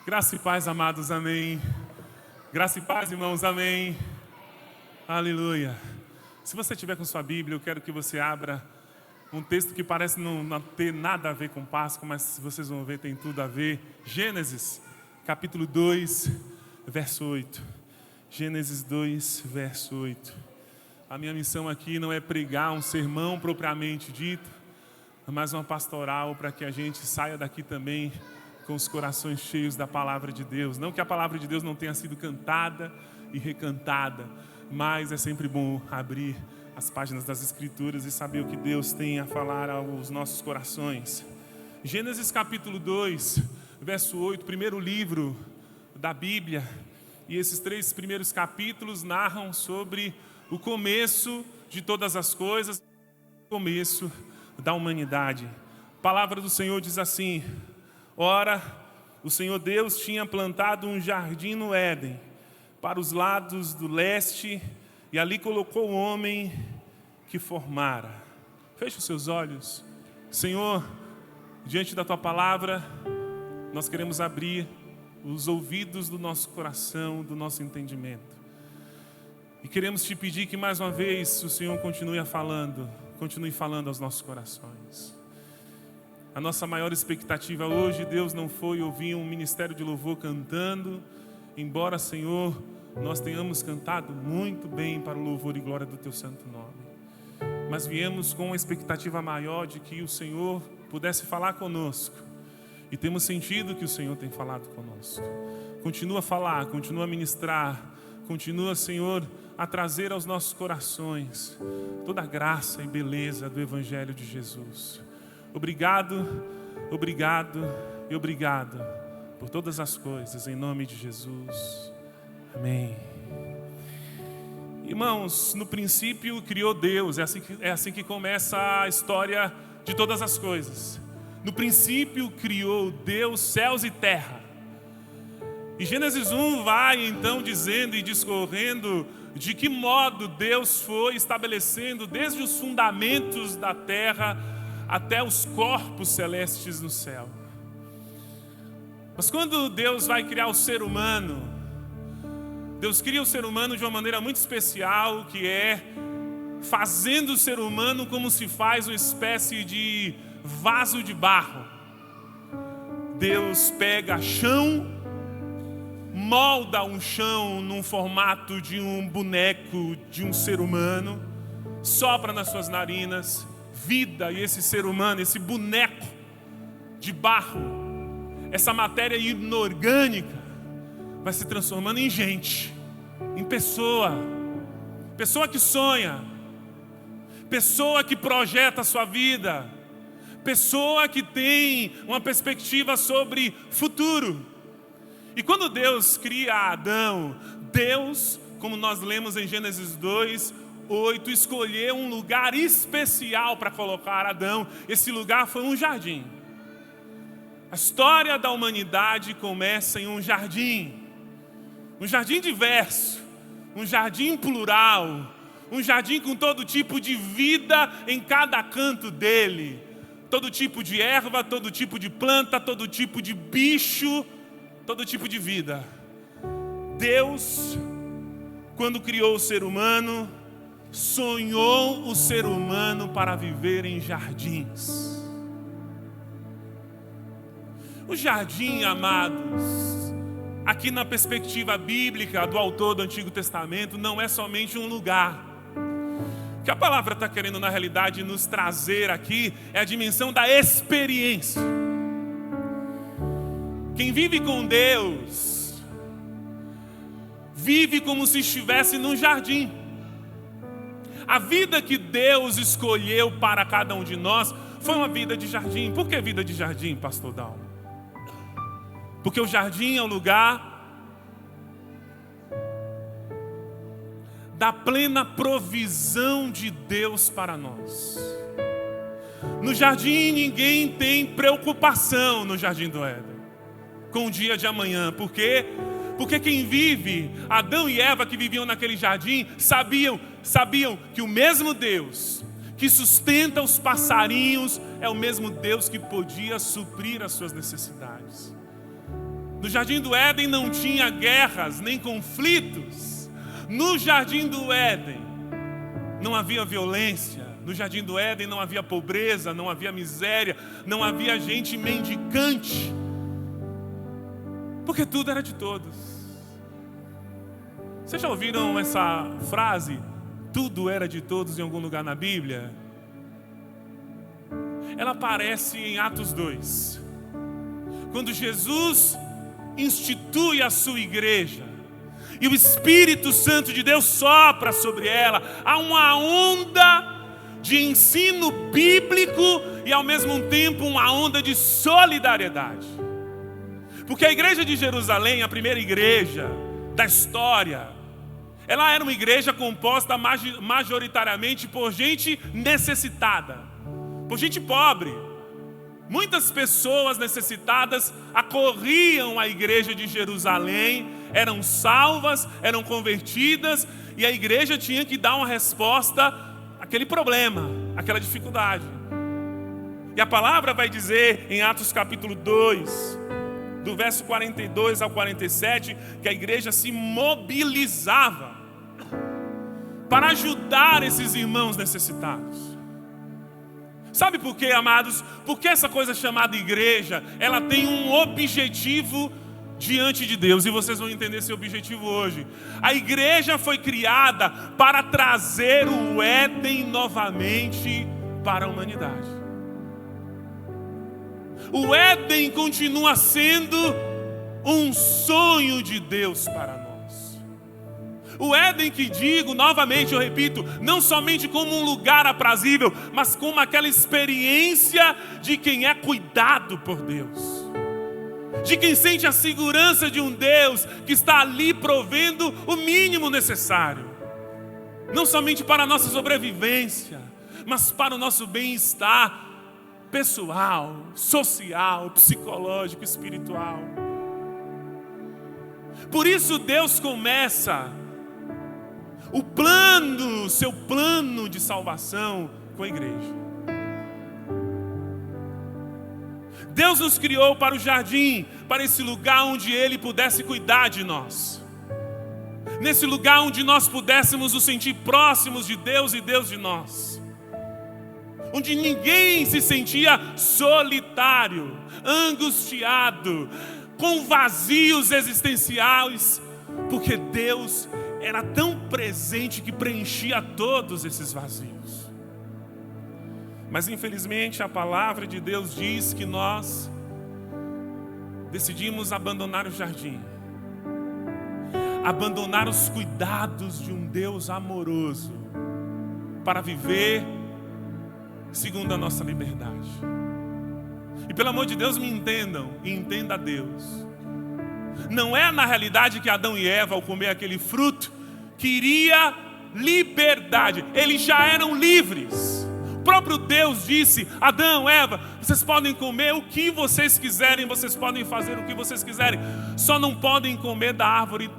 Graça e paz, amados, amém. Graça e paz, irmãos, amém. Aleluia. Se você estiver com sua Bíblia, eu quero que você abra um texto que parece não ter nada a ver com Páscoa, mas vocês vão ver, tem tudo a ver. Gênesis, capítulo 2, verso 8. Gênesis 2, verso 8. A minha missão aqui não é pregar um sermão propriamente dito, mas uma pastoral para que a gente saia daqui também com os corações cheios da palavra de Deus. Não que a palavra de Deus não tenha sido cantada e recantada, mas é sempre bom abrir as páginas das Escrituras e saber o que Deus tem a falar aos nossos corações. Gênesis capítulo 2, verso 8, primeiro livro da Bíblia. E esses 3 primeiros capítulos narram sobre o começo de todas as coisas, o começo da humanidade. A palavra do Senhor diz assim: ora, o Senhor Deus tinha plantado um jardim no Éden, para os lados do leste, e ali colocou o homem que formara. Feche os seus olhos. Senhor, diante da Tua palavra, nós queremos abrir os ouvidos do nosso coração, do nosso entendimento. E queremos Te pedir que mais uma vez o Senhor continue falando aos nossos corações. A nossa maior expectativa hoje, Deus, não foi ouvir um ministério de louvor cantando, embora, Senhor, nós tenhamos cantado muito bem para o louvor e glória do Teu santo nome. Mas viemos com uma expectativa maior de que o Senhor pudesse falar conosco. E temos sentido que o Senhor tem falado conosco. Continua a falar, continua a ministrar, continua, Senhor, a trazer aos nossos corações toda a graça e beleza do Evangelho de Jesus. Obrigado, obrigado e obrigado por todas as coisas, em nome de Jesus. Amém. Irmãos, no princípio criou Deus, é assim que começa a história de todas as coisas. No princípio criou Deus céus e terra. E Gênesis 1 vai então dizendo e discorrendo de que modo Deus foi estabelecendo desde os fundamentos da terra até os corpos celestes no céu. Mas quando Deus vai criar o ser humano, Deus cria o ser humano de uma maneira muito especial, que é fazendo o ser humano como se faz uma espécie de vaso de barro. Deus pega chão, molda um chão num formato de um boneco de um ser humano, sopra nas suas narinas vida, e esse ser humano, esse boneco de barro, essa matéria inorgânica, vai se transformando em gente, em pessoa que sonha, pessoa que projeta a sua vida, pessoa que tem uma perspectiva sobre futuro. E quando Deus cria Adão, Deus, como nós lemos em Gênesis 2, 8, escolheu um lugar especial para colocar Adão. Esse lugar foi um jardim. A história da humanidade começa em um jardim diverso, um jardim plural, um jardim com todo tipo de vida em cada canto dele, todo tipo de erva, todo tipo de planta, todo tipo de bicho, todo tipo de vida. Deus, quando criou o ser humano, sonhou o ser humano para viver em jardins. O jardim, amados, aqui na perspectiva bíblica do autor do Antigo Testamento, não é somente um lugar. O que a palavra está querendo, na realidade, nos trazer aqui é a dimensão da experiência. Quem vive com Deus vive como se estivesse num jardim. A vida que Deus escolheu para cada um de nós foi uma vida de jardim. Por que vida de jardim, pastor Dalmo? Porque o jardim é o lugar da plena provisão de Deus para nós. No jardim ninguém tem preocupação, no jardim do Éden, com o dia de amanhã. Por quê? Porque quem vive, Adão e Eva que viviam naquele jardim, sabiam que o mesmo Deus que sustenta os passarinhos é o mesmo Deus que podia suprir as suas necessidades. No jardim do Éden não tinha guerras nem conflitos. No jardim do Éden não havia violência. No jardim do Éden não havia pobreza, não havia miséria, não havia gente mendicante. Porque tudo era de todos. Vocês já ouviram essa frase? Tudo era de todos, em algum lugar na Bíblia? Ela aparece em Atos 2. Quando Jesus institui a sua igreja e o Espírito Santo de Deus sopra sobre ela, há uma onda de ensino bíblico e ao mesmo tempo uma onda de solidariedade. Porque a igreja de Jerusalém, a primeira igreja da história, ela era uma igreja composta majoritariamente por gente necessitada, por gente pobre. Muitas pessoas necessitadas acorriam à igreja de Jerusalém, eram salvas, eram convertidas, e a igreja tinha que dar uma resposta àquele problema, àquela dificuldade. E a palavra vai dizer em Atos capítulo 2, do verso 42 ao 47, que a igreja se mobilizava para ajudar esses irmãos necessitados. Sabe por quê, amados? Porque essa coisa chamada igreja, ela tem um objetivo diante de Deus, e vocês vão entender esse objetivo hoje. A igreja foi criada para trazer o Éden novamente para a humanidade. O Éden continua sendo um sonho de Deus para nós. O Éden que digo, novamente eu repito, não somente como um lugar aprazível, mas como aquela experiência de quem é cuidado por Deus. De quem sente a segurança de um Deus que está ali provendo o mínimo necessário. Não somente para a nossa sobrevivência, mas para o nosso bem-estar pessoal, social, psicológico, espiritual. Por isso Deus começa seu plano de salvação com a igreja. Deus nos criou para o jardim, para esse lugar onde Ele pudesse cuidar de nós. Nesse lugar onde nós pudéssemos nos sentir próximos de Deus e Deus de nós. Onde ninguém se sentia solitário, angustiado, com vazios existenciais, porque Deus era tão presente que preenchia todos esses vazios. Mas infelizmente a palavra de Deus diz que nós decidimos abandonar o jardim, abandonar os cuidados de um Deus amoroso, para viver segundo a nossa liberdade. E pelo amor de Deus, me entendam e entenda a Deus. Não é na realidade que Adão e Eva, ao comer aquele fruto, queria liberdade. Eles já eram livres. O próprio Deus disse: Adão, Eva, vocês podem comer o que vocês quiserem, vocês podem fazer o que vocês quiserem, só não podem comer da árvore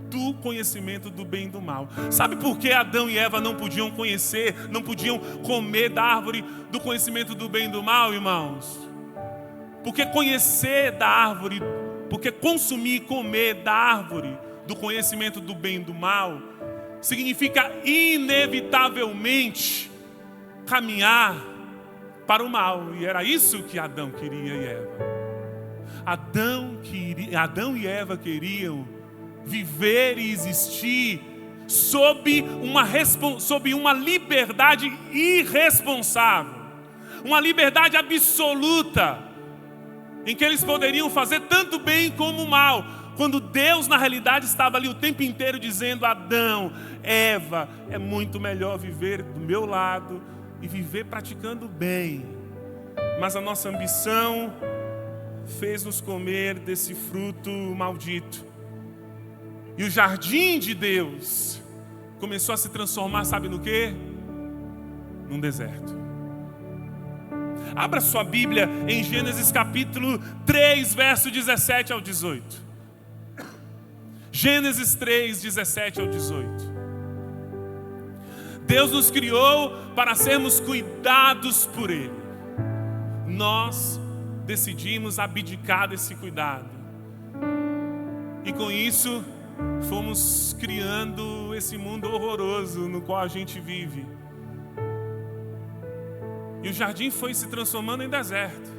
do conhecimento do bem e do mal. Sabe por que Adão e Eva não podiam conhecer, não podiam comer da árvore do conhecimento do bem e do mal, irmãos? Porque conhecer da árvore, porque consumir e comer da árvore do conhecimento do bem e do mal significa inevitavelmente caminhar para o mal. E era isso que Adão queria e Eva. Adão e Eva queriam viver e existir sob uma liberdade irresponsável, uma liberdade absoluta, em que eles poderiam fazer tanto bem como o mal, quando Deus na realidade estava ali o tempo inteiro dizendo: Adão, Eva, é muito melhor viver do meu lado e viver praticando bem. Mas a nossa ambição fez-nos comer desse fruto maldito. E o jardim de Deus começou a se transformar, sabe no quê? Num deserto. Abra sua Bíblia em Gênesis capítulo 3, verso 17 ao 18. Gênesis 3, 17 ao 18. Deus nos criou para sermos cuidados por Ele. Nós decidimos abdicar desse cuidado E com isso, fomos criando esse mundo horroroso no qual a gente vive. E o jardim foi se transformando em deserto.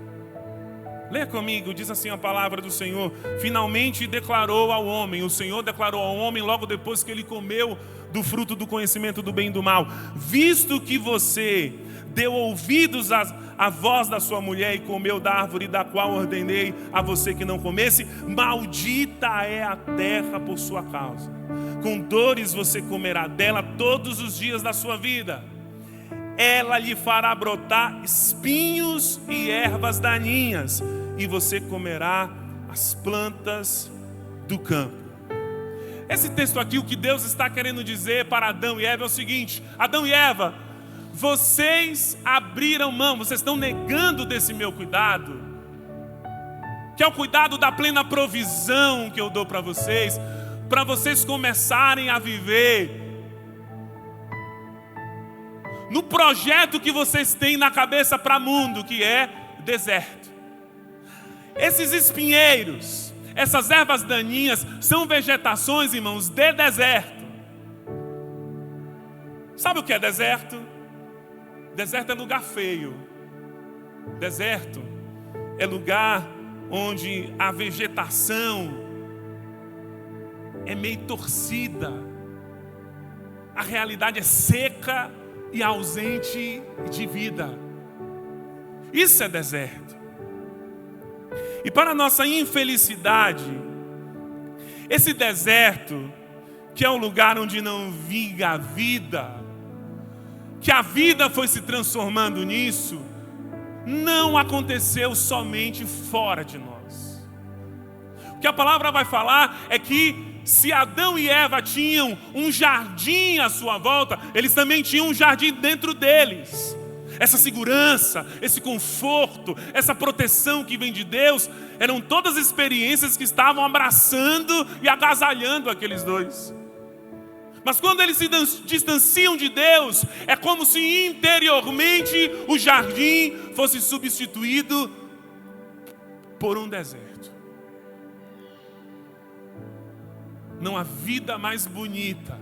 Leia comigo, diz assim a palavra do Senhor: finalmente declarou ao homem, o Senhor declarou ao homem logo depois que ele comeu do fruto do conhecimento do bem e do mal: visto que você deu ouvidos à voz da sua mulher e comeu da árvore da qual ordenei a você que não comesse, maldita é a terra por sua causa. Com dores você comerá dela todos os dias da sua vida. Ela lhe fará brotar espinhos e ervas daninhas, e você comerá as plantas do campo. Esse texto aqui, o que Deus está querendo dizer para Adão e Eva é o seguinte: Adão e Eva, vocês abriram mão, vocês estão negando desse meu cuidado, que é o cuidado da plena provisão que eu dou para vocês começarem a viver no projeto que vocês têm na cabeça para o mundo, que é deserto. Esses espinheiros, essas ervas daninhas, são vegetações, irmãos, de deserto. Sabe o que é deserto? Deserto é lugar feio. Deserto é lugar onde a vegetação é meio torcida. A realidade é seca e ausente de vida. Isso é deserto. E para nossa infelicidade, esse deserto, que é um lugar onde não vinga a vida, que a vida foi se transformando nisso, não aconteceu somente fora de nós. O que a palavra vai falar é que se Adão e Eva tinham um jardim à sua volta, eles também tinham um jardim dentro deles. Essa segurança, esse conforto, essa proteção que vem de Deus, eram todas experiências que estavam abraçando e agasalhando aqueles dois. Mas quando eles se distanciam de Deus, é como se interiormente o jardim fosse substituído por um deserto. Não há vida mais bonita,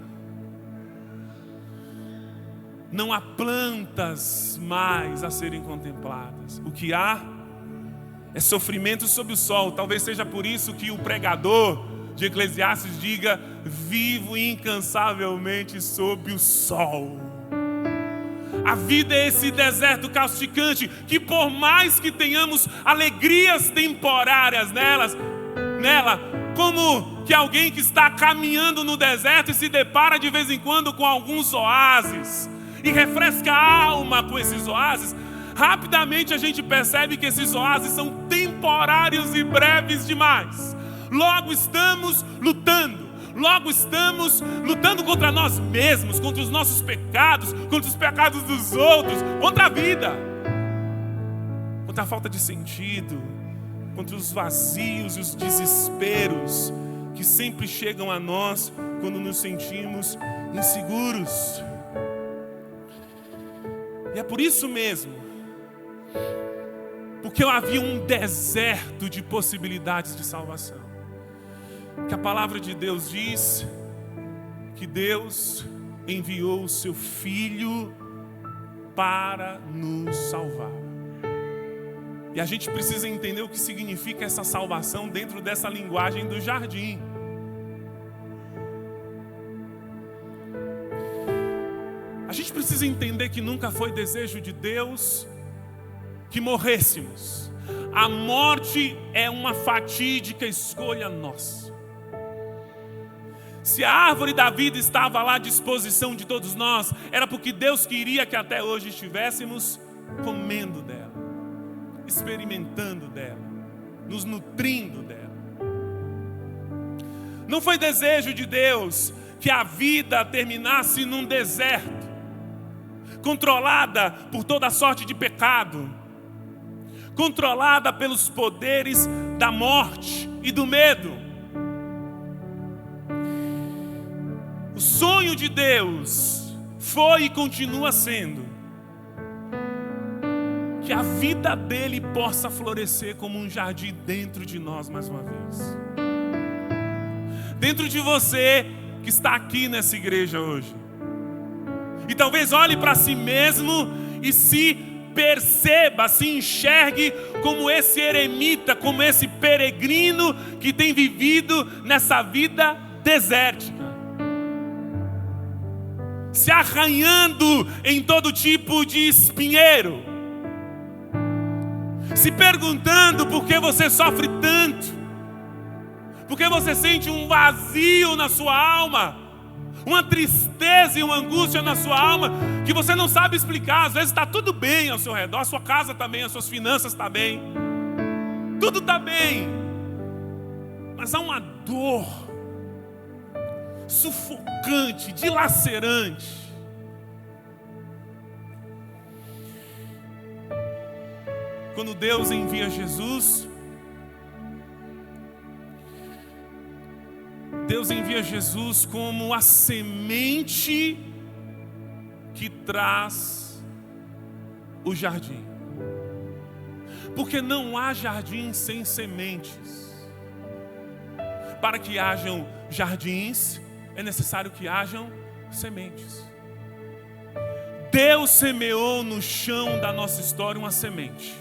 não há plantas mais a serem contempladas. O que há é sofrimento sob o sol. Talvez seja por isso que o pregador de Eclesiastes diga: vivo incansavelmente sob o sol. A vida é esse deserto causticante, que por mais que tenhamos alegrias temporárias nela, como que alguém que está caminhando no deserto e se depara de vez em quando com alguns oásis e refresca a alma com esses oásis, rapidamente a gente percebe que esses oásis são temporários e breves demais. Logo estamos lutando contra nós mesmos, contra os nossos pecados, contra os pecados dos outros, contra a vida, contra a falta de sentido, contra os vazios e os desesperos que sempre chegam a nós quando nos sentimos inseguros. E é por isso mesmo, porque havia um deserto de possibilidades de salvação, que a palavra de Deus diz que Deus enviou o seu Filho para nos salvar. E a gente precisa entender o que significa essa salvação dentro dessa linguagem do jardim. A gente precisa entender que nunca foi desejo de Deus que morrêssemos. A morte é uma fatídica escolha nossa. Se a árvore da vida estava lá à disposição de todos nós, era porque Deus queria que até hoje estivéssemos comendo dela, experimentando dela, nos nutrindo dela. Não foi desejo de Deus que a vida terminasse num deserto, controlada por toda sorte de pecado, controlada pelos poderes da morte e do medo. O sonho de Deus foi e continua sendo que a vida dele possa florescer como um jardim dentro de nós mais uma vez. dentro de você que está aqui nessa igreja hoje. E talvez olhe para si mesmo e se perceba, se enxergue como esse eremita, como esse peregrino que tem vivido nessa vida desértica, se arranhando em todo tipo de espinheiro, se perguntando por que você sofre tanto, por que você sente um vazio na sua alma, uma tristeza e uma angústia na sua alma que você não sabe explicar. Às vezes está tudo bem ao seu redor, a sua casa está bem, as suas finanças estão bem, tudo está bem, mas há uma dor sufocante, dilacerante. Quando Deus envia Jesus, Deus envia Jesus como a semente que traz o jardim. Porque não há jardim sem sementes. Para que hajam jardins, é necessário que hajam sementes. Deus semeou no chão da nossa história uma semente.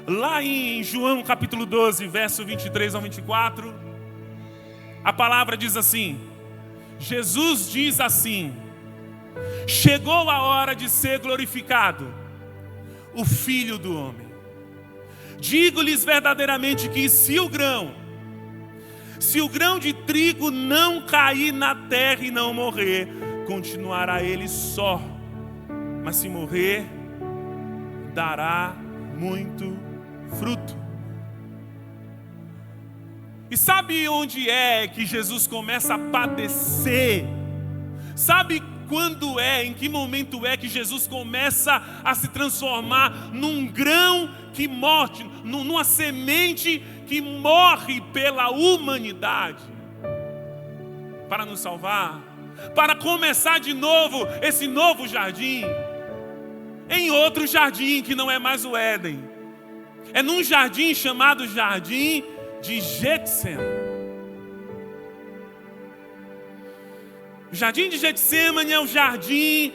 Lá em João capítulo 12, verso 23 ao 24, a palavra diz assim: Jesus diz assim: chegou a hora de ser glorificado o Filho do Homem. Digo-lhes verdadeiramente que se o grão de trigo não cair na terra e não morrer, continuará ele só, mas se morrer, dará muito fruto. E sabe onde é que Jesus começa a padecer? Sabe quando é, em que momento é que Jesus começa a se transformar num grão que morre, numa semente que morre pela humanidade para nos salvar, para começar de novo esse novo jardim, em outro jardim que não é mais o Éden, é num jardim chamado Jardim de Getsêmani. O Jardim de Getsêmani é o jardim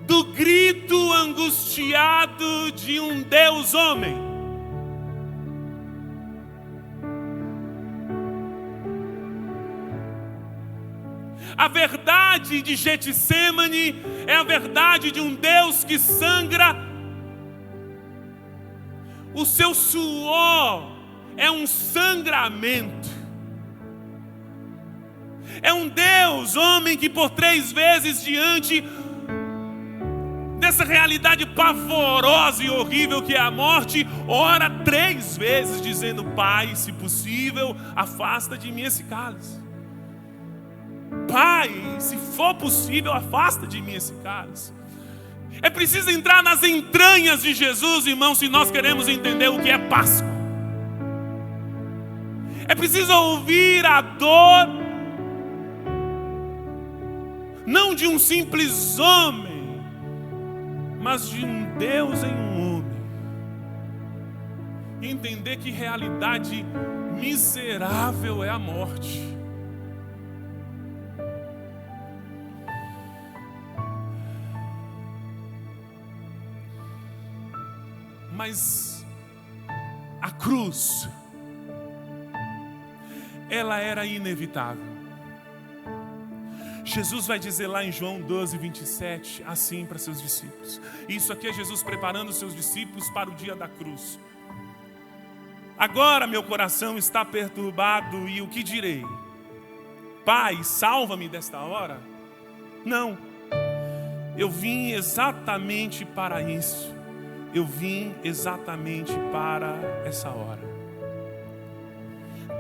do grito angustiado de um Deus homem. A verdade de Getsêmani é a verdade de um Deus que sangra. O seu suor é um sangramento. É um Deus, homem, que por 3 vezes diante dessa realidade pavorosa e horrível que é a morte, ora 3 vezes dizendo: Pai, se possível, afasta de mim esse cálice. Pai, se for possível, afasta de mim esse cálice. É preciso entrar nas entranhas de Jesus, irmãos, se nós queremos entender o que é Páscoa. É preciso ouvir a dor, não de um simples homem, mas de um Deus em um homem. E entender que realidade miserável é a morte. Mas a cruz, ela era inevitável. Jesus vai dizer lá em João 12, 27, assim para seus discípulos. Isso aqui é Jesus preparando seus discípulos para o dia da cruz. Agora meu coração está perturbado e o que direi? Pai, salva-me desta hora? Não, eu vim exatamente para isso. Eu vim exatamente para essa hora.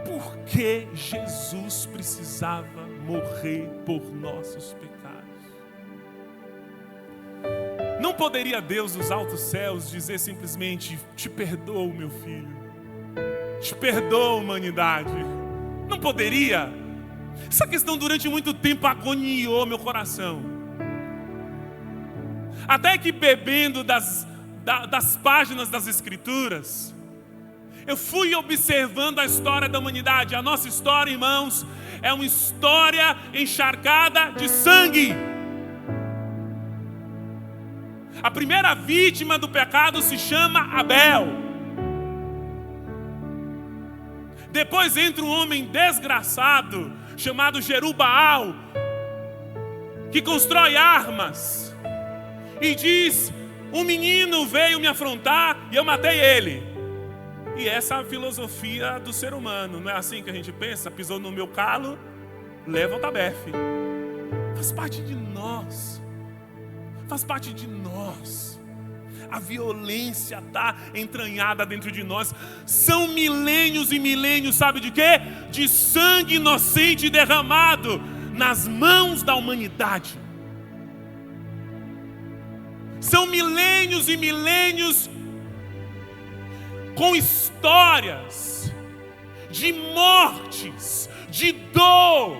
Por que Jesus precisava morrer por nossos pecados? Não poderia Deus dos altos céus dizer simplesmente: te perdoo, meu filho, te perdoo, humanidade? Não poderia? Essa questão durante muito tempo agoniou meu coração. Até que, bebendo das páginas das Escrituras, Eu fui observando a história da humanidade. A nossa história, irmãos, é uma história encharcada de sangue. A primeira vítima do pecado se chama Abel. Depois entra um homem desgraçado chamado Jerubaal, que constrói armas e diz: um menino veio me afrontar e eu matei ele. E essa é a filosofia do ser humano. Não é assim que a gente pensa? Pisou no meu calo, leva o tabefe. Faz parte de nós. Faz parte de nós. A violência está entranhada dentro de nós. São milênios e milênios, sabe de quê? De sangue inocente derramado nas mãos da humanidade. São milênios e milênios com histórias de mortes, de dor,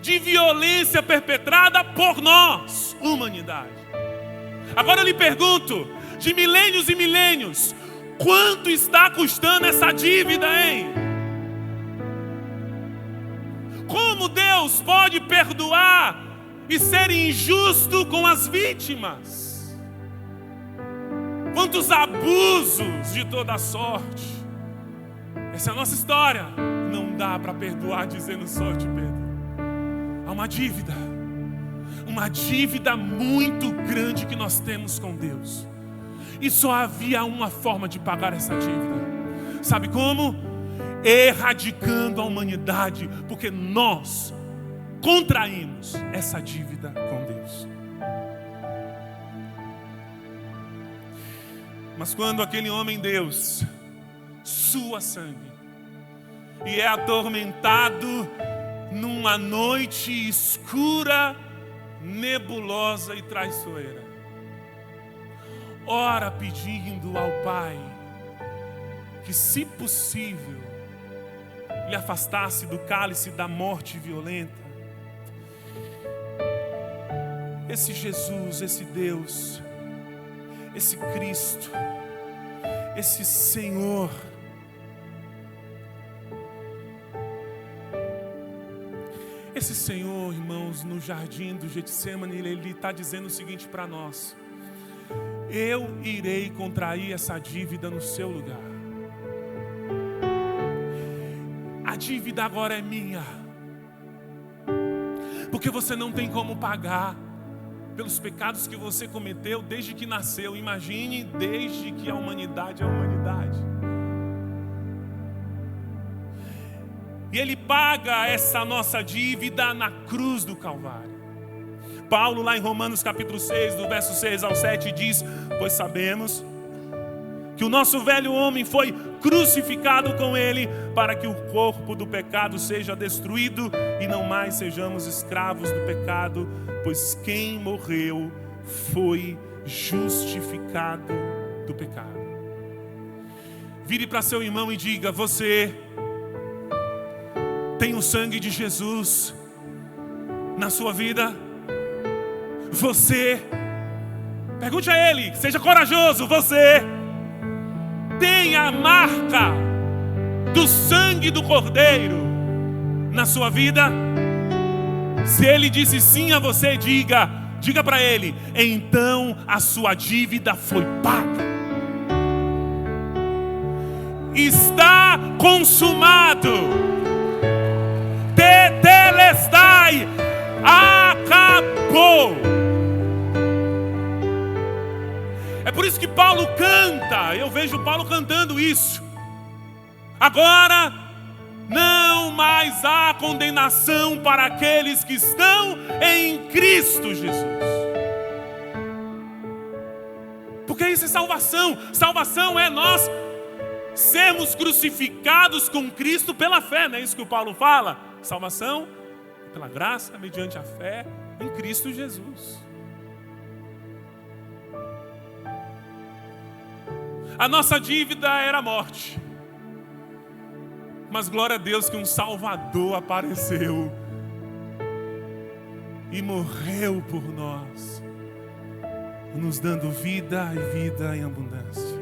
de violência perpetrada por nós, humanidade. Agora eu lhe pergunto, de milênios e milênios, quanto está custando essa dívida, hein? Como Deus pode perdoar e ser injusto com as vítimas? Quantos abusos de toda sorte. Essa é a nossa história. Não dá para perdoar dizendo só te perdoo. Há uma dívida muito grande que nós temos com Deus. E só havia uma forma de pagar essa dívida. Sabe como? Erradicando a humanidade, porque nós contraímos essa dívida com Deus. Mas quando aquele homem Deus sua sangue e é atormentado numa noite escura, nebulosa e traiçoeira, ora pedindo ao Pai que, se possível, lhe afastasse do cálice da morte violenta. Esse Jesus, esse Deus, esse Cristo, esse Senhor, esse Senhor, irmãos, no jardim do Getsemane, Ele está dizendo o seguinte para nós: eu irei contrair essa dívida no seu lugar. A dívida agora é minha, porque você não tem como pagar pelos pecados que você cometeu desde que nasceu. Imagine, desde que a humanidade é a humanidade. E Ele paga essa nossa dívida na cruz do Calvário. Paulo, lá em Romanos capítulo 6, do verso 6 ao 7, diz: pois sabemos que o nosso velho homem foi crucificado com Ele, para que o corpo do pecado seja destruído e não mais sejamos escravos do pecado, pois quem morreu foi justificado do pecado. Vire para seu irmão e diga: você tem o sangue de Jesus na sua vida? Você, pergunte a ele, seja corajoso, você tem a marca do sangue do Cordeiro na sua vida? Se ele disse sim a você, diga para ele: então a sua dívida foi paga. Está consumado. Tetelestai. Acabou. É por isso que Paulo canta. Eu vejo Paulo cantando isso. Agora não mais há condenação para aqueles que estão em Cristo Jesus. Porque isso é salvação. Salvação é nós sermos crucificados com Cristo pela fé. Não é isso que o Paulo fala? Salvação pela graça, mediante a fé em Cristo Jesus. A nossa dívida era a morte. Mas glória a Deus que um Salvador apareceu e morreu por nós, nos dando vida e vida em abundância.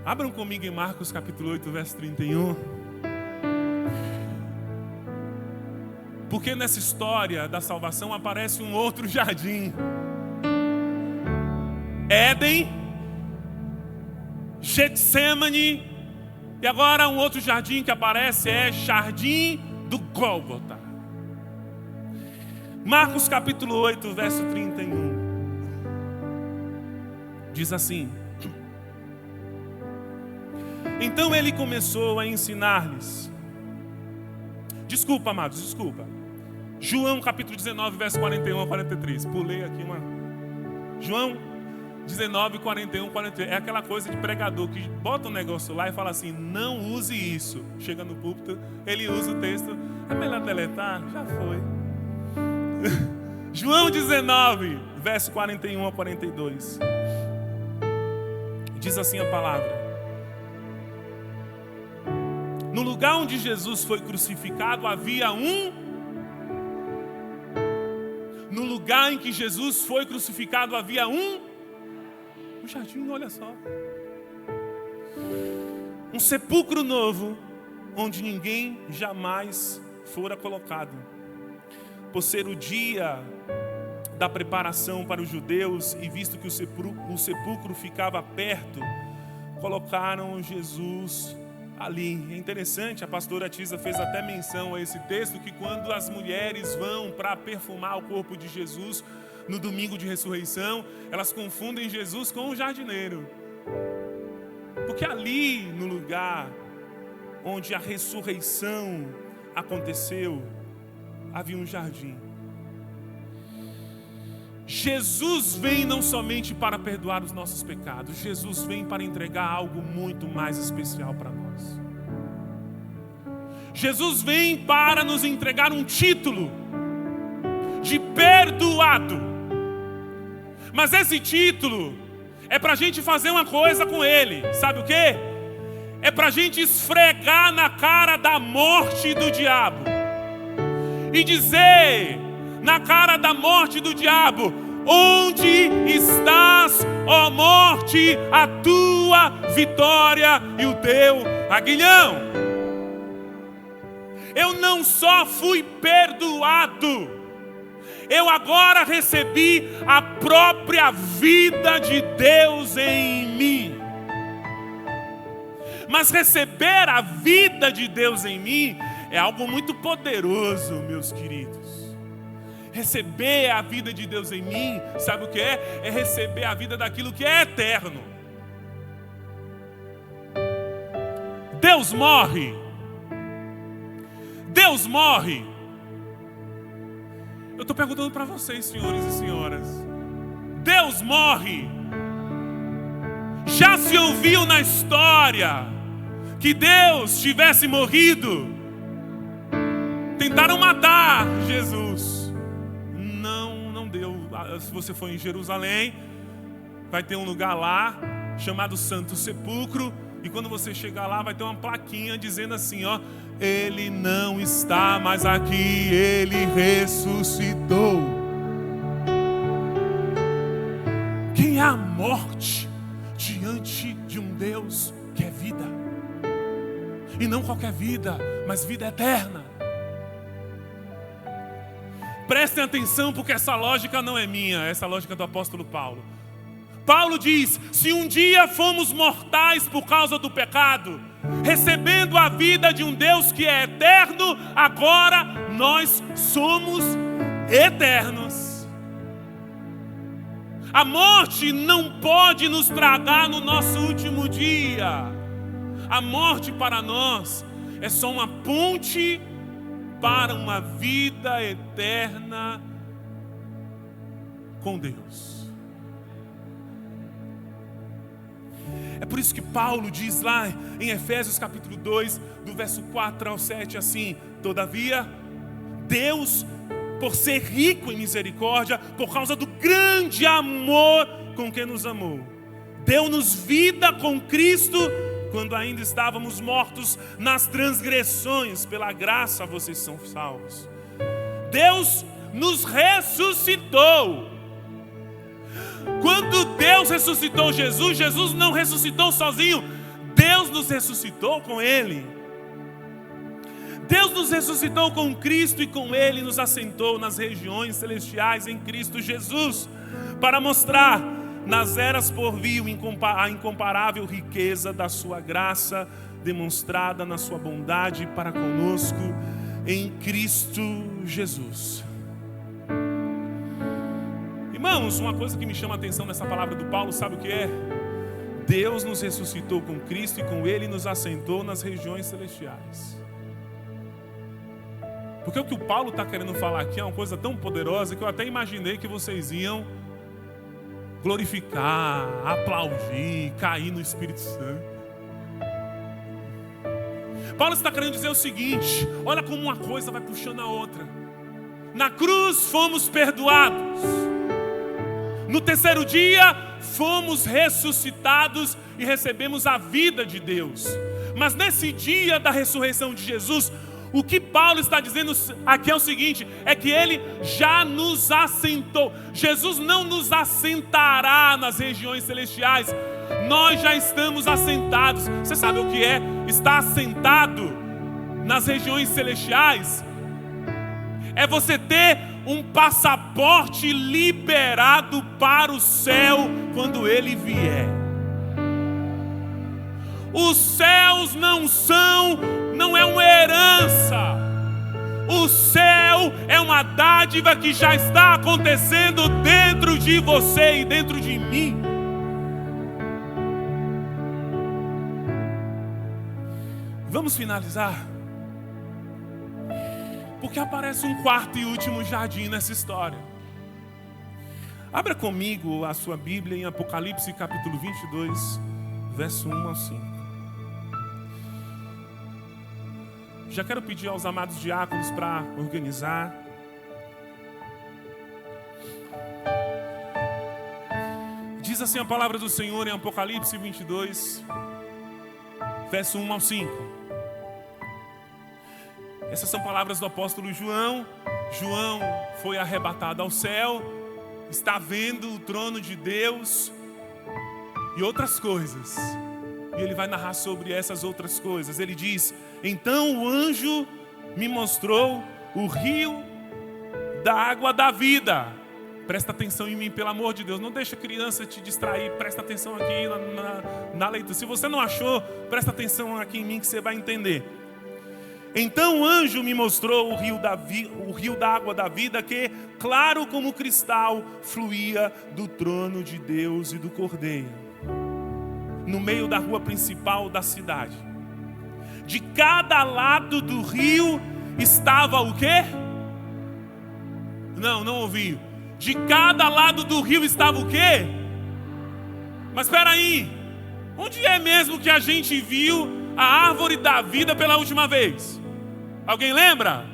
Abram comigo em Marcos capítulo 8, verso 31. Porque nessa história da salvação aparece um outro jardim. Éden, Getsemane, e agora um outro jardim que aparece é Jardim do Gólgota. Marcos capítulo 8, verso 31. Diz assim: então ele começou a ensinar-lhes. Desculpa, amados, desculpa. João capítulo 19, verso 41 a 43. Pulei aqui uma. João 19, 41, 43. É aquela coisa de pregador que bota um negócio lá e fala assim: não use isso. Chega no púlpito, ele usa o texto. É melhor deletar? Já foi. João 19, verso 41 a 42. Diz assim a palavra: no lugar onde Jesus foi crucificado havia No lugar em que Jesus foi crucificado havia um jardim, olha só. Um sepulcro novo, onde ninguém jamais fora colocado. Por ser o dia da preparação para os judeus, e visto que o sepulcro ficava perto, colocaram Jesus ali. É interessante, a pastora Tisa fez até menção a esse texto, que quando as mulheres vão para perfumar o corpo de Jesus no domingo de ressurreição, elas confundem Jesus com o jardineiro. Porque ali no lugar onde a ressurreição aconteceu, havia um jardim. Jesus vem não somente para perdoar os nossos pecados, Jesus vem para entregar algo muito mais especial para nós. Jesus vem para nos entregar um título de perdoado. Mas esse título é para a gente fazer uma coisa com ele. Sabe o quê? É para a gente esfregar na cara da morte do diabo e dizer na cara da morte do diabo: onde estás, ó morte, a tua vitória e o teu aguilhão? Eu não só fui perdoado, eu agora recebi a própria vida de Deus em mim. Mas receber a vida de Deus em mim é algo muito poderoso, meus queridos. Receber a vida de Deus em mim, sabe o que é? É receber a vida daquilo que é eterno. Deus morre. Deus morre. Eu estou perguntando para vocês, senhores e senhoras. Deus morre. Já se ouviu na história que Deus tivesse morrido? Tentaram matar Jesus. Não deu. Se você for em Jerusalém, vai ter um lugar lá chamado Santo Sepulcro. E quando você chegar lá, vai ter uma plaquinha dizendo assim, ó: ele não está mais aqui, ele ressuscitou. Quem é a morte diante de um Deus que é vida? E não qualquer vida, mas vida eterna. Prestem atenção, porque essa lógica não é minha, essa lógica é do apóstolo Paulo. Paulo diz: se um dia fomos mortais por causa do pecado, recebendo a vida de um Deus que é eterno, agora nós somos eternos. A morte não pode nos tragar no nosso último dia. A morte para nós é só uma ponte para uma vida eterna com Deus. É por isso que Paulo diz lá em Efésios capítulo 2, do verso 4 ao 7 assim: todavia, Deus, por ser rico em misericórdia, por causa do grande amor com que nos amou, deu-nos vida com Cristo, quando ainda estávamos mortos nas transgressões. Pela graça vocês são salvos. Deus nos ressuscitou. Quando Deus ressuscitou Jesus, Jesus não ressuscitou sozinho. Deus nos ressuscitou com Ele. Deus nos ressuscitou com Cristo e com Ele nos assentou nas regiões celestiais em Cristo Jesus, para mostrar nas eras por vir a incomparável riqueza da sua graça, demonstrada na sua bondade para conosco em Cristo Jesus. Irmãos, uma coisa que me chama a atenção nessa palavra do Paulo, sabe o que é? Deus nos ressuscitou com Cristo e com Ele nos assentou nas regiões celestiais. Porque o que o Paulo está querendo falar aqui é uma coisa tão poderosa que eu até imaginei que vocês iam glorificar, aplaudir, cair no Espírito Santo. Paulo está querendo dizer o seguinte: olha como uma coisa vai puxando a outra. Na cruz fomos perdoados. No terceiro dia fomos ressuscitados e recebemos a vida de Deus. Mas nesse dia da ressurreição de Jesus, o que Paulo está dizendo aqui é o seguinte: é que Ele já nos assentou. Jesus não nos assentará nas regiões celestiais. Nós já estamos assentados. Você sabe o que é estar assentado nas regiões celestiais? É você ter um passaporte liberado para o céu quando Ele vier. Os céus não é uma herança. O céu é uma dádiva que já está acontecendo dentro de você e dentro de mim. Vamos finalizar? Porque aparece um quarto e último jardim nessa história. Abra comigo a sua Bíblia em Apocalipse capítulo 22, verso 1 ao 5. Já quero pedir aos amados diáconos para organizar. Diz assim a palavra do Senhor em Apocalipse 22, verso 1 ao 5. Essas são palavras do apóstolo João. João foi arrebatado ao céu, está vendo o trono de Deus e outras coisas. E ele vai narrar sobre essas outras coisas. Ele diz: então o anjo me mostrou o rio da água da vida. Presta atenção em mim, pelo amor de Deus. Não deixa a criança te distrair. Presta atenção aqui na leitura. Se você não achou, presta atenção aqui em mim que você vai entender. Então o anjo me mostrou o rio da água da vida, que, claro como cristal, fluía do trono de Deus e do Cordeiro, no meio da rua principal da cidade. De cada lado do rio estava o quê? Não ouvi. De cada lado do rio estava o quê? Mas espera aí. Onde é mesmo que a gente viu a árvore da vida pela última vez? Alguém lembra?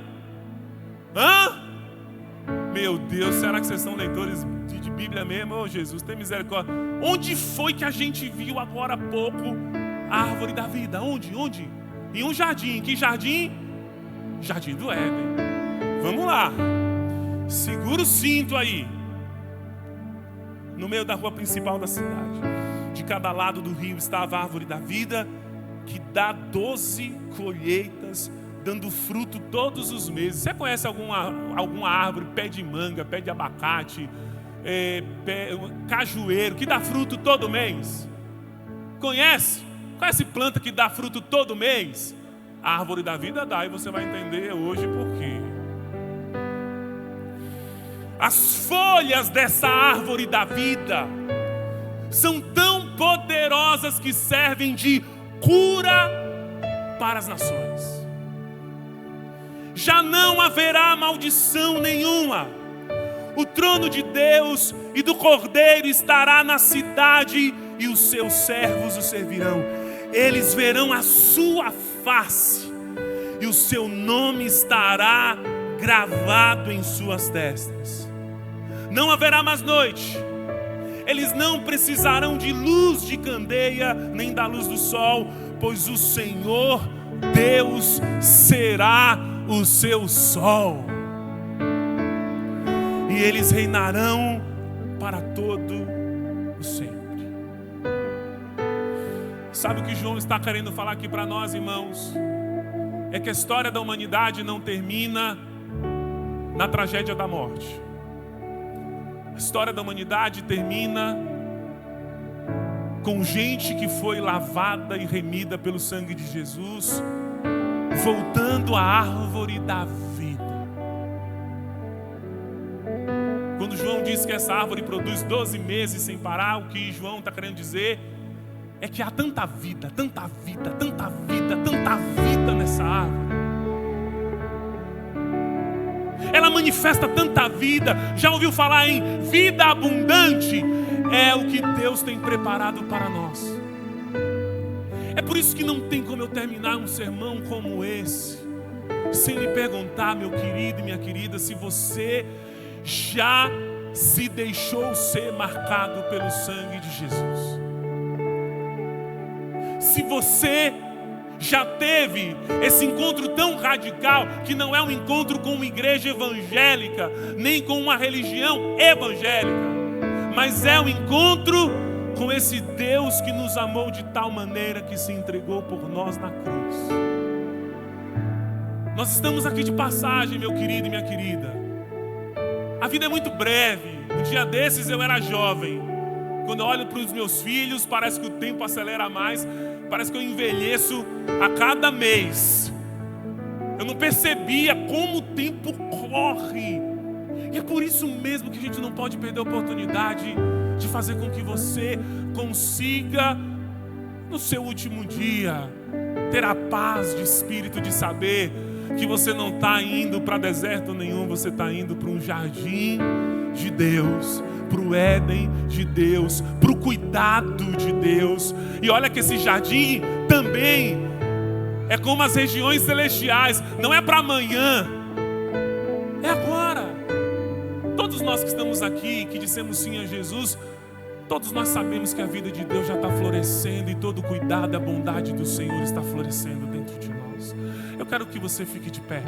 Meu Deus, será que vocês são leitores de Bíblia mesmo? Oh, Jesus, tem misericórdia. Onde foi que a gente viu agora há pouco a árvore da vida? Onde? Em um jardim. Que jardim? Jardim do Éden. Vamos lá. Segura o cinto aí. No meio da rua principal da cidade. De cada lado do rio estava a árvore da vida, que dá 12 colheitas, dando fruto todos os meses. Você conhece alguma árvore, pé de manga, pé de abacate, cajueiro, que dá fruto todo mês? Conhece? Conhece planta que dá fruto todo mês? A árvore da vida dá, e você vai entender hoje por quê. As folhas dessa árvore da vida são tão poderosas que servem de cura para as nações. Já não haverá maldição nenhuma. O trono de Deus e do Cordeiro estará na cidade, e os seus servos o servirão. Eles verão a sua face, e o seu nome estará gravado em suas testas. Não haverá mais noite. Eles não precisarão de luz de candeia, nem da luz do sol, pois o Senhor Deus será o seu sol. E eles reinarão para todo o sempre. Sabe o que João está querendo falar aqui para nós, irmãos? É que a história da humanidade não termina na tragédia da morte. A história da humanidade termina com gente que foi lavada e remida pelo sangue de Jesus, voltando à árvore da vida. Quando João diz que essa árvore produz 12 meses sem parar, o que João está querendo dizer é que há tanta vida, tanta vida, tanta vida, tanta vida nessa árvore. Ela manifesta tanta vida. Já ouviu falar em vida abundante? É o que Deus tem preparado para nós. É por isso que não tem como eu terminar um sermão como esse sem lhe perguntar, meu querido e minha querida, se você já se deixou ser marcado pelo sangue de Jesus. Se você já teve esse encontro tão radical, que não é um encontro com uma igreja evangélica, nem com uma religião evangélica, mas é um encontro com esse Deus que nos amou de tal maneira que se entregou por nós na cruz. Nós estamos aqui de passagem, meu querido e minha querida. A vida é muito breve. Um dia desses eu era jovem. Quando eu olho para os meus filhos, parece que o tempo acelera mais. Parece que eu envelheço a cada mês. Eu não percebia como o tempo corre. E é por isso mesmo que a gente não pode perder a oportunidade de fazer com que você consiga, no seu último dia, ter a paz de espírito de saber que você não está indo para deserto nenhum, você está indo para um jardim de Deus, para o Éden de Deus, para o cuidado de Deus. E olha que esse jardim também é como as regiões celestiais, não é para amanhã, é agora. Todos nós que estamos aqui, que dissemos sim a Jesus, todos nós sabemos que a vida de Deus já está florescendo e todo o cuidado e a bondade do Senhor está florescendo dentro de nós. Eu quero que você fique de pé.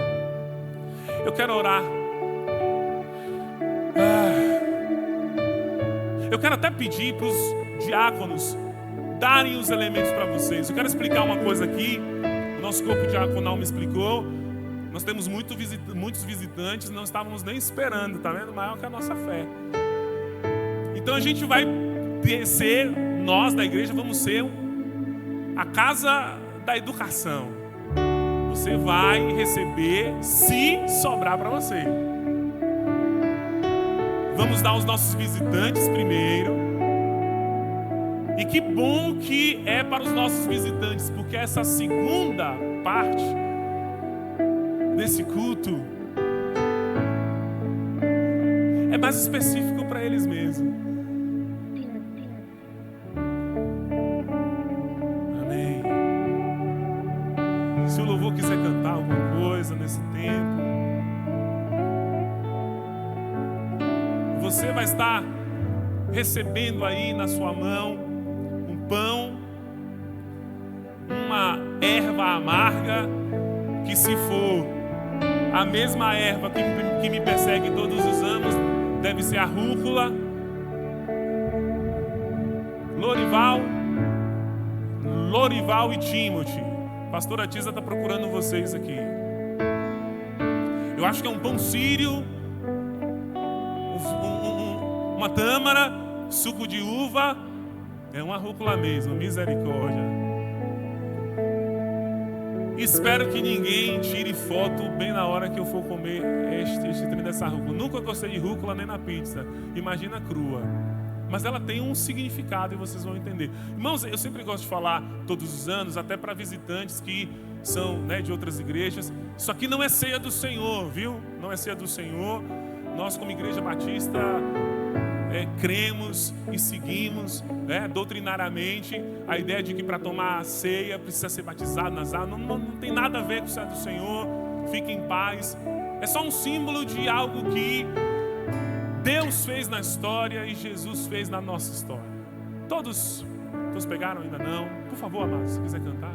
Eu quero orar. Eu quero até pedir para os diáconos darem os elementos para vocês. Eu quero explicar uma coisa aqui. O nosso corpo diaconal me explicou. Nós temos muitos visitantes, não estávamos nem esperando, tá vendo? Maior que a nossa fé. Então a gente vai ser, nós da igreja vamos ser a casa da educação. Você vai receber se sobrar para você. Vamos dar aos nossos visitantes primeiro. E que bom que é para os nossos visitantes, porque essa segunda parte desse culto é mais específico para eles mesmos. Amém. Se o louvor quiser cantar alguma coisa nesse tempo, você vai estar recebendo aí na sua mão um pão, uma erva amarga, que se for a mesma erva que me persegue todos os anos, deve ser a rúcula. Lorival e Timothy. Pastora Tisa está procurando vocês aqui. Eu acho que é um pão sírio, uma tâmara, suco de uva. É uma rúcula mesmo, misericórdia. Espero que ninguém tire foto bem na hora que eu for comer este trem dessa rúcula. Nunca gostei de rúcula nem na pizza. Imagina crua. Mas ela tem um significado e vocês vão entender. Irmãos, eu sempre gosto de falar todos os anos, até para visitantes que são, de outras igrejas. Isso aqui não é ceia do Senhor, viu? Não é ceia do Senhor. Nós, como Igreja Batista, cremos e seguimos doutrinariamente a ideia de que para tomar a ceia precisa ser batizado nas águas. Não tem nada a ver com o ceia do Senhor. Fique em paz. É só um símbolo de algo que Deus fez na história e Jesus fez na nossa história. Todos pegaram? Ainda não? Por favor, amados, se quiser cantar.